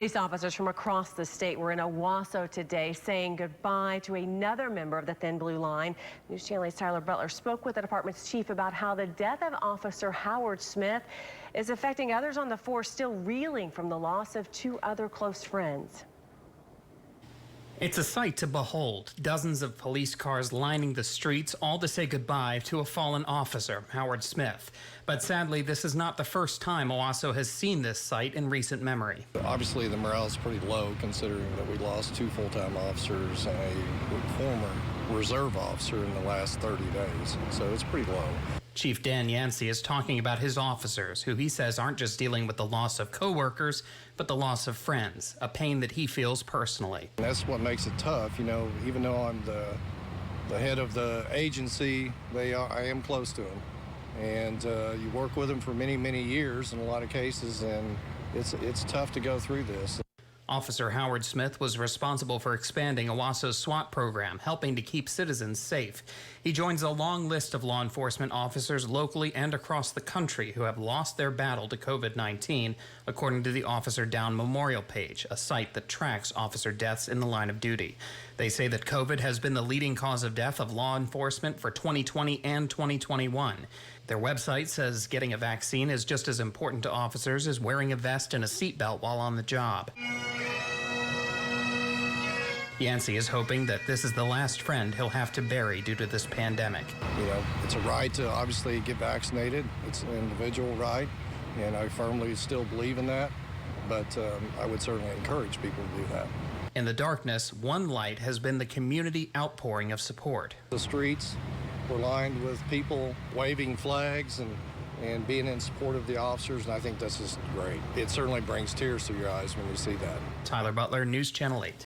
Police officers from across the state were in Owasso today saying goodbye to another member of the Thin Blue Line. NewsChannel's Tyler Butler spoke with the department's chief about how the death of Officer Howard Smith is affecting others on the force still reeling from the loss of two other close friends. It's a sight to behold. Dozens of police cars lining the streets, all to say goodbye to a fallen officer, Howard Smith. But sadly, this is not the first time Owasso has seen this sight in recent memory. Obviously, the morale is pretty low considering that we lost two full-time officers and a former reserve officer in the last 30 days. So it's pretty low. Chief Dan Yancey is talking about his officers, who he says aren't just dealing with the loss of coworkers, but the loss of friends, a pain that he feels personally. And that's what makes it tough. You know, even though I'm the head of the agency, I am close to them. And you work with them for many, many years in a lot of cases, and it's tough to go through this. Officer Howard Smith was responsible for expanding Owasso's SWAT program, helping to keep citizens safe. He joins a long list of law enforcement officers locally and across the country who have lost their battle to COVID-19, according to the Officer Down Memorial page, a site that tracks officer deaths in the line of duty. They say that COVID has been the leading cause of death of law enforcement for 2020 and 2021. Their website says getting a vaccine is just as important to officers as wearing a vest and a seatbelt while on the job. Yancey is hoping that this is the last friend he'll have to bury due to this pandemic. You know, it's a right to obviously get vaccinated. It's an individual right, and I firmly still believe in that, but I would certainly encourage people to do that. In the darkness, one light has been the community outpouring of support. The streets were lined with people waving flags and being in support of the officers, and I think this is great. It certainly brings tears to your eyes when you see that. Tyler Butler, News Channel 8.